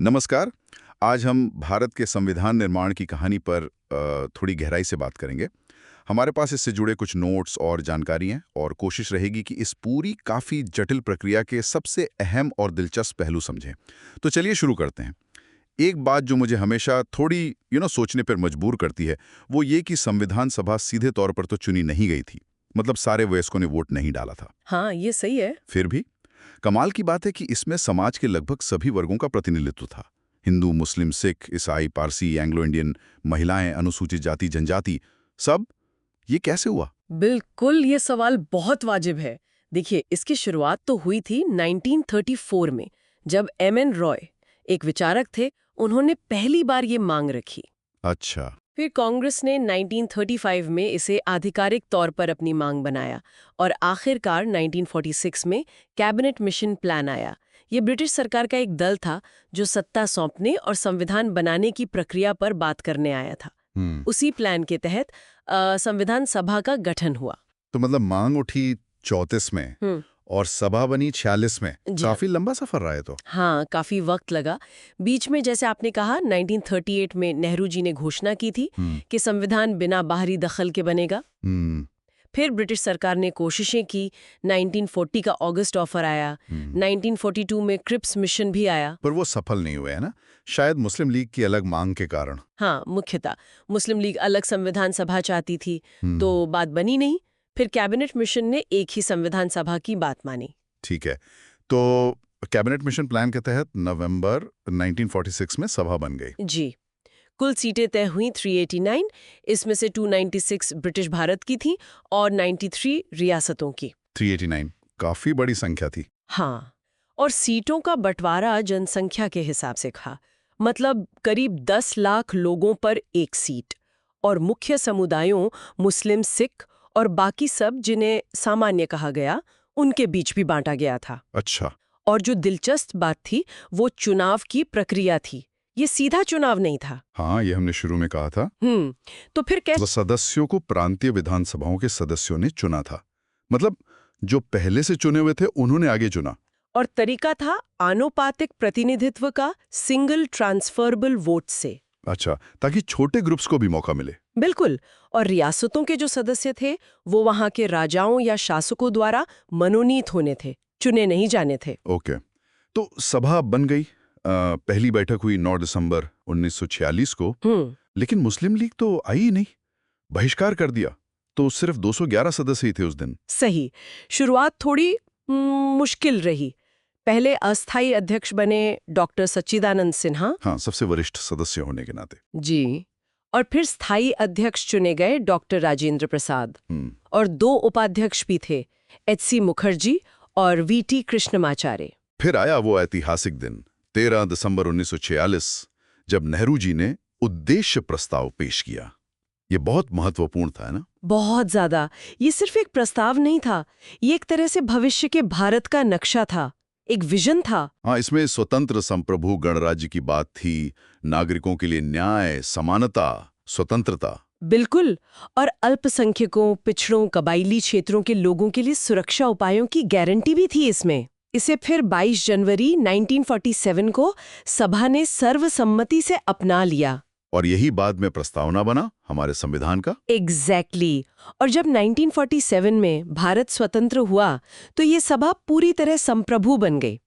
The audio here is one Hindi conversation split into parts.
नमस्कार। आज हम भारत के संविधान निर्माण की कहानी पर थोड़ी गहराई से बात करेंगे। हमारे पास इससे जुड़े कुछ नोट्स और जानकारी हैं और कोशिश रहेगी कि इस पूरी काफ़ी जटिल प्रक्रिया के सबसे अहम और दिलचस्प पहलू समझें। तो चलिए शुरू करते हैं। एक बात जो मुझे हमेशा थोड़ी सोचने पर मजबूर करती है, वो ये कि संविधान सभा सीधे तौर पर तो चुनी नहीं गई थी। मतलब सारे वयस्कों ने वोट नहीं डाला था। हाँ, ये सही है। फिर भी कमाल की बात है कि इसमें समाज के लगभग सभी वर्गों का प्रतिनिधित्व था। हिंदू, मुस्लिम, सिख, ईसाई, पारसी, एंग्लो इंडियन, महिलाएं, अनुसूचित जाति, जनजाति, सब। ये कैसे हुआ? बिल्कुल, ये सवाल बहुत वाजिब है। देखिए, इसकी शुरुआत तो हुई थी 1934 में, जब एम.एन. रॉय, एक विचारक थे, उन्होंने पहली बार ये मांग रखी। अच्छा। फिर कांग्रेस ने 1935 में इसे आधिकारिक तौर पर अपनी मांग बनाया और आखिरकार 1946 में कैबिनेट मिशन प्लान आया। ये ब्रिटिश सरकार का एक दल था जो सत्ता सौंपने और संविधान बनाने की प्रक्रिया पर बात करने आया था। उसी प्लान के तहत संविधान सभा का गठन हुआ। तो मतलब मांग उठी 34 में और सभा बनी 46 में। जी काफी लंबा सफर रहा है तो। हाँ, काफी वक्त लगा। बीच में जैसे आपने कहा 1938 में नेहरू जी ने घोषणा की थी कि संविधान बिना बाहरी दखल के बनेगा। फिर ब्रिटिश सरकार ने कोशिशें की। 1940 का अगस्त ऑफर आया। 1942 में क्रिप्स मिशन भी आया। पर वो सफल नहीं हुए, है ना? शायद मुस्लिम लीग की अलग मांग के कारण। हाँ, मुख्यतः मुस्लिम लीग अलग संविधान सभा चाहती थी, तो बात बनी नहीं। फिर कैबिनेट मिशन ने एक ही संविधान सभा की बात मानी। ठीक है। तो कैबिनेट मिशन प्लान के तहत नवंबर 1946 में सभा बन गई। जी, कुल सीटें तय हुई 389, इसमें से 296 ब्रिटिश भारत की थी और 93 रियासतों की। 389 काफी बड़ी संख्या थी। हाँ, और सीटों का बंटवारा जनसंख्या के हिसाब से था। मतलब करीब 10 लाख लोगों पर एक सीट, और मुख्य समुदायों मुस्लिम, सिख और बाकी सब जिन्हें सामान्य कहा गया, उनके बीच भी बांटा गया था। अच्छा। और जो दिलचस्प बात थी, वो चुनाव की प्रक्रिया थी। ये सीधा चुनाव नहीं था। हाँ, ये हमने शुरू में कहा था। तो फिर कैसे? तो सदस्यों को प्रांतीय विधानसभाओं के सदस्यों ने चुना था। मतलब जो पहले से चुने हुए थे उन्होंने आगे चुना। और तरीका था आनुपातिक प्रतिनिधित्व का, सिंगल ट्रांसफरेबल वोट से। अच्छा, ताकि छोटे ग्रुप्स को भी मौका मिले। बिल्कुल। और रियासतों के जो सदस्य थे, वो वहां के राजाओं या शासकों द्वारा मनोनीत होने थे, चुने नहीं जाने थे। ओके। तो सभा बन गई। पहली बैठक हुई 9 दिसंबर 1946 को। लेकिन मुस्लिम लीग तो आई ही नहीं, बहिष्कार कर दिया। तो सिर्फ 211 सदस्य ही थे उस दिन। सही। शुरुआत थोड़ी मुश्किल रही। पहले अस्थायी अध्यक्ष बने डॉक्टर सच्चिदानंद सिन्हा। हाँ, सबसे वरिष्ठ सदस्य होने के नाते। जी। और फिर स्थायी अध्यक्ष चुने गए डॉक्टर राजेंद्र प्रसाद। और 2 उपाध्यक्ष भी थे, एच.सी. मुखर्जी और वी.टी. कृष्णमाचार्य। फिर आया वो ऐतिहासिक दिन 13 दिसंबर 1946, जब नेहरू जी ने उद्देश्य प्रस्ताव पेश किया। ये बहुत महत्वपूर्ण था, है ना? बहुत ज्यादा। ये सिर्फ एक प्रस्ताव नहीं था, ये एक तरह से भविष्य के भारत का नक्शा था, एक विजन था। हाँ, इसमें स्वतंत्र संप्रभु गणराज्य की बात थी, नागरिकों के लिए न्याय, समानता, स्वतंत्रता। बिल्कुल। और अल्पसंख्यकों, पिछड़ों, कबायली क्षेत्रों के लोगों के लिए सुरक्षा उपायों की गारंटी भी थी इसमें। इसे फिर 22 जनवरी 1947 को सभा ने सर्वसम्मति से अपना लिया। और यही बाद में प्रस्तावना बना हमारे संविधान का। एग्जैक्टली। और जब 1947 में भारत स्वतंत्र हुआ, तो ये सभा पूरी तरह संप्रभु बन गई।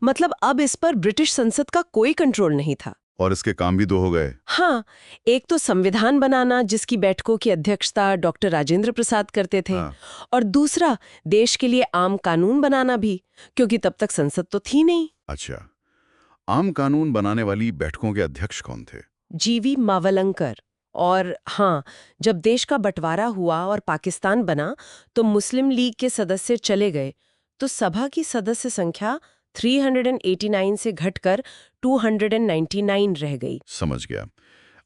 मतलब अब इस पर ब्रिटिश संसद का कोई कंट्रोल नहीं था। और इसके काम भी 2 हो गए। हाँ, एक तो संविधान बनाना, जिसकी बैठकों की अध्यक्षता डॉक्टर राजेंद्र प्रसाद करते थे। हाँ। और दूसरा, देश के लिए आम कानून बनाना भी, क्योंकि तब तक संसद तो थी नहीं। अच्छा, आम कानून बनाने वाली बैठकों के अध्यक्ष कौन थे? जी.वी. मावलंकर। और हाँ, जब देश का बंटवारा हुआ और पाकिस्तान बना, तो मुस्लिम लीग के सदस्य चले गए, तो सभा की सदस्य संख्या 389 से घटकर 299 रह गई। समझ गया।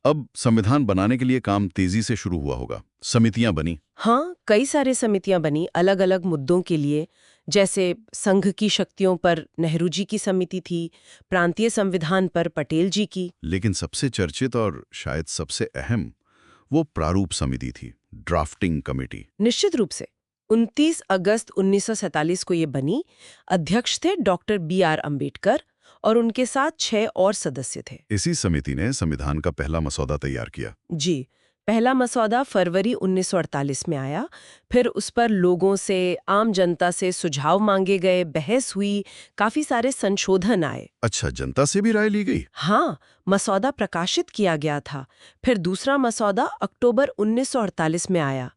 अब संविधान बनाने के लिए काम तेजी से शुरू हुआ होगा। समितियां बनी। हाँ, कई सारे समितियां बनी अलग अलग मुद्दों के लिए। जैसे संघ की शक्तियों पर नेहरू जी की समिति थी, प्रांतीय संविधान पर पटेल जी की। लेकिन सबसे चर्चित और शायद सबसे अहम वो प्रारूप समिति थी, ड्राफ्टिंग कमेटी। निश्चित रूप से 29 अगस्त 1947 को ये बनी। अध्यक्ष थे डॉक्टर बी.आर. अम्बेडकर और उनके साथ 6 और सदस्य थे। इसी समिति ने संविधान का पहला मसौदा तैयार किया। जी, पहला मसौदा फरवरी 1948 में आया। फिर उस पर लोगों से, आम जनता से सुझाव मांगे गए, बहस हुई, काफी सारे संशोधन आए। अच्छा, जनता से भी राय ली गई? हाँ, मसौदा प्रकाशित किया गया था। फिर दूसरा मसौदा अक्टूबर 1948 में आया।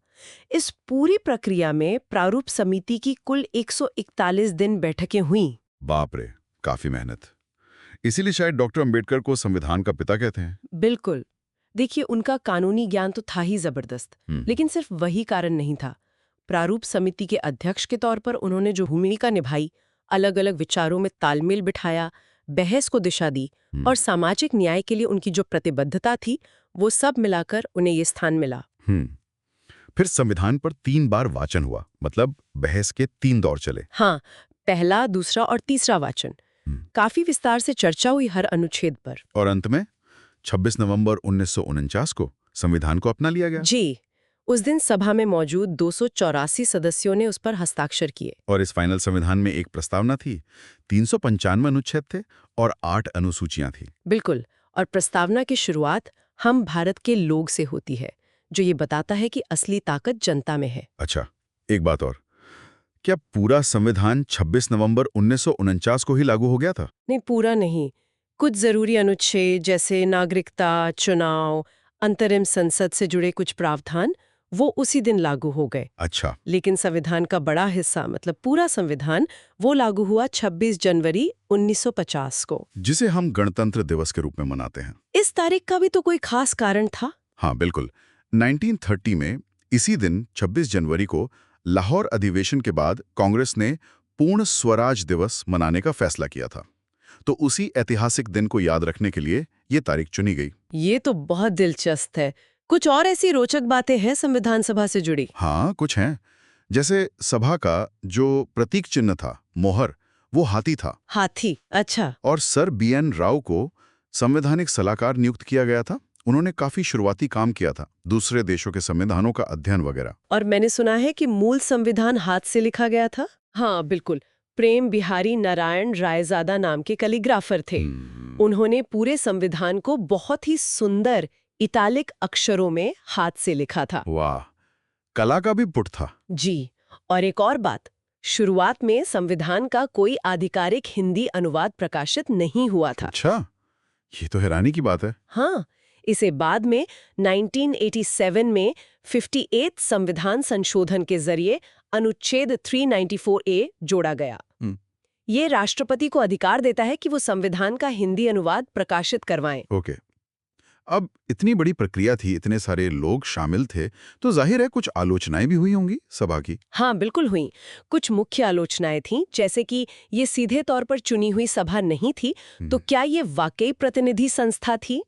इस पूरी प्रक्रिया में प्रारूप समिति की कुल 141 दिन बैठकें हुईं। बाप रे, काफी मेहनत। इसीलिए शायद डॉक्टर अंबेडकर को संविधान का पिता कहते हैं। बिल्कुल। देखिए, उनका कानूनी ज्ञान तो था ही जबरदस्त, लेकिन सिर्फ वही कारण नहीं था। प्रारूप समिति के अध्यक्ष के तौर पर उन्होंने जो भूमिका निभाई, अलग अलग विचारों में तालमेल बिठाया, बहस को दिशा दी और सामाजिक न्याय के लिए उनकी जो प्रतिबद्धता थी, वो सब मिलाकर उन्हें ये स्थान मिला। फिर संविधान पर 3 बार वाचन हुआ, मतलब बहस के 3 दौर चले। हाँ, पहला, दूसरा और तीसरा वाचन। काफी विस्तार से चर्चा हुई हर अनुच्छेद पर। और अंत में 26 नवंबर 1949 को संविधान को अपना लिया गया। जी, उस दिन सभा में मौजूद 284 सदस्यों ने उस पर हस्ताक्षर किए। और इस फाइनल संविधान में एक प्रस्तावना थी, 395 अनुच्छेद थे और 8 अनुसूचियां थी। बिल्कुल, और प्रस्तावना की शुरुआत हम भारत के लोग से होती है, जो ये बताता है कि असली ताकत जनता में है। अच्छा, एक बात और, क्या पूरा संविधान 26 नवंबर 1949 को ही लागू हो गया था? नहीं, पूरा नहीं। कुछ जरूरी अनुच्छेद जैसे नागरिकता, चुनाव, अंतरिम संसद से जुड़े कुछ प्रावधान, वो उसी दिन लागू हो गए। अच्छा। लेकिन संविधान का बड़ा हिस्सा, मतलब पूरा संविधान, वो लागू हुआ 26 जनवरी 1950 को, जिसे हम गणतंत्र दिवस के रूप में मनाते हैं। इस तारीख का भी तो कोई खास कारण था? हाँ, बिल्कुल। 1930 में इसी दिन 26 जनवरी को लाहौर अधिवेशन के बाद कांग्रेस ने पूर्ण स्वराज दिवस मनाने का फैसला किया था। तो उसी ऐतिहासिक दिन को याद रखने के लिए ये तारीख चुनी गई। ये तो बहुत दिलचस्प है। कुछ और ऐसी रोचक बातें हैं संविधान सभा से जुड़ी? हाँ, कुछ हैं। जैसे सभा का जो प्रतीक चिन्ह था, मोहर, वो हाथी था। हाथी? अच्छा। और सर BN राव को संवैधानिक सलाहकार नियुक्त किया गया था। उन्होंने काफी शुरुआती काम किया था, दूसरे देशों के संविधानों का अध्ययन वगैरह। और मैंने सुना है कि मूल संविधान हाथ से लिखा गया था। हाँ, बिल्कुल। प्रेम बिहारी नारायण रायजादा नाम के कैलीग्राफर थे। उन्होंने पूरे संविधान को बहुत ही सुंदर इटालिक अक्षरों में हाथ से लिखा था। वाह, कला का भी पुट था। जी, और एक और बात, शुरुआत में संविधान का कोई आधिकारिक हिंदी अनुवाद प्रकाशित नहीं हुआ था। अच्छा, ये तो हैरानी की बात है। हाँ, इसे बाद में 1987 में 58 संविधान संशोधन के जरिए अनुच्छेद 394A जोड़ा गया। ये राष्ट्रपति को अधिकार देता है कि वो संविधान का हिंदी अनुवाद प्रकाशित करवाएं। ओके। अब इतनी बड़ी प्रक्रिया थी, इतने सारे लोग शामिल थे, तो जाहिर है कुछ आलोचनाएं भी हुई होंगी सभा की। हाँ, बिल्कुल हुई। कुछ मुख्य आलोचनाएं थीं, जैसे कि ये सीधे तौर पर चुनी हुई सभा नहीं थी, तो क्या ये वाकई प्रतिनिधि संस्था थी?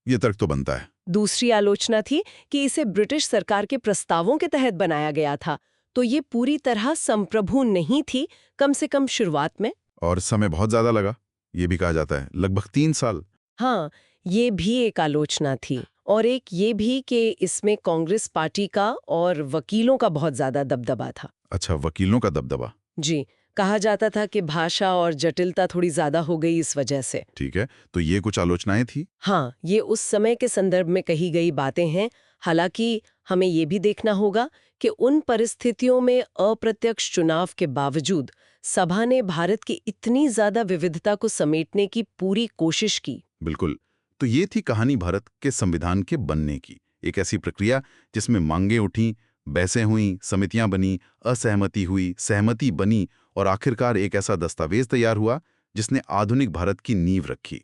ये तर्क तो बनता है। दूसरी आलोचना थी कि इसे ब्रिटिश सरकार के प्रस्तावों के तहत बनाया गया था, तो ये पूरी तरह संप्रभु नहीं थी, कम से कम शुरुआत में। और समय बहुत ज्यादा लगा, ये भी कहा जाता है, लगभग 3 साल। हाँ, ये भी एक आलोचना थी। और एक ये भी कि इसमें कांग्रेस पार्टी का और वकीलों का बहुत ज्यादा दबदबा था। अच्छा, वकीलों का दबदबा। जी, कहा जाता था कि भाषा और जटिलता थोड़ी ज्यादा हो गई इस वजह से। ठीक है, तो ये कुछ आलोचनाएं थी। हाँ, ये उस समय के संदर्भ में कही गई बातें हैं। हालांकि हमें ये भी देखना होगा कि उन परिस्थितियों में अप्रत्यक्ष चुनाव के बावजूद सभा ने भारत की इतनी ज्यादा विविधता को समेटने की पूरी कोशिश की। बिल्कुल। तो ये थी कहानी भारत के संविधान के बनने की, एक ऐसी प्रक्रिया जिसमें मांगें उठी, बहसें हुईं, समितियां बनी, असहमति हुई, सहमति बनी और आखिरकार एक ऐसा दस्तावेज तैयार हुआ जिसने आधुनिक भारत की नींव रखी।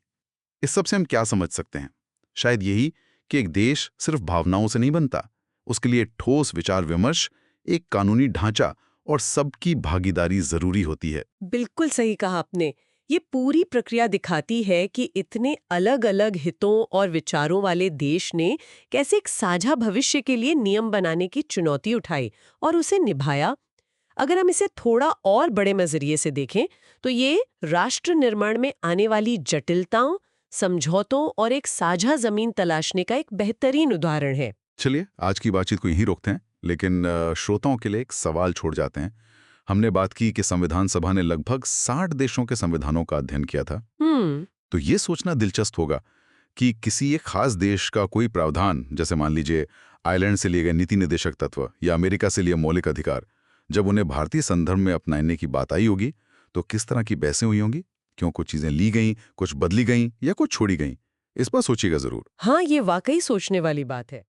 इस सब से हम क्या समझ सकते हैं? शायद यही कि एक देश सिर्फ भावनाओं से नहीं बनता, उसके लिए ठोस विचार विमर्श, एक कानूनी ढांचा और सबकी भागीदारी जरूरी होती है। बिल्कुल सही कहा आपने। ये पूरी प्रक्रिया दिखाती है कि इतने अलग-अलग हितों और विचारों वाले देश ने कैसे एक साझा भविष्य के लिए नियम बनाने की चुनौती उठाई और उसे निभाया। अगर हम इसे थोड़ा और बड़े नजरिए से देखें, तो ये राष्ट्र निर्माण में आने वाली जटिलताओं, समझौतों और एक साझा जमीन तलाशने का एक बेहतरीन उदाहरण है। चलिए, आज की बातचीत को यहीं रोकते हैं, लेकिन श्रोताओं के लिए एक सवाल छोड़ जाते हैं। हमने बात की कि संविधान सभा ने लगभग 60 देशों के संविधानों का अध्ययन किया था। हम्म। तो ये सोचना दिलचस्प होगा कि किसी एक खास देश का कोई प्रावधान, जैसे मान लीजिए आयरलैंड से लिए गए नीति निर्देशक तत्व या अमेरिका से लिए मौलिक अधिकार, जब उन्हें भारतीय संदर्भ में अपनाने की बात आई होगी तो किस तरह की बहसें हुई होंगी, क्यों कुछ चीजें ली गईं, कुछ बदली गईं या कुछ छोड़ी गईं। इस पर सोचिएगा जरूर। हाँ, ये वाकई सोचने वाली बात है।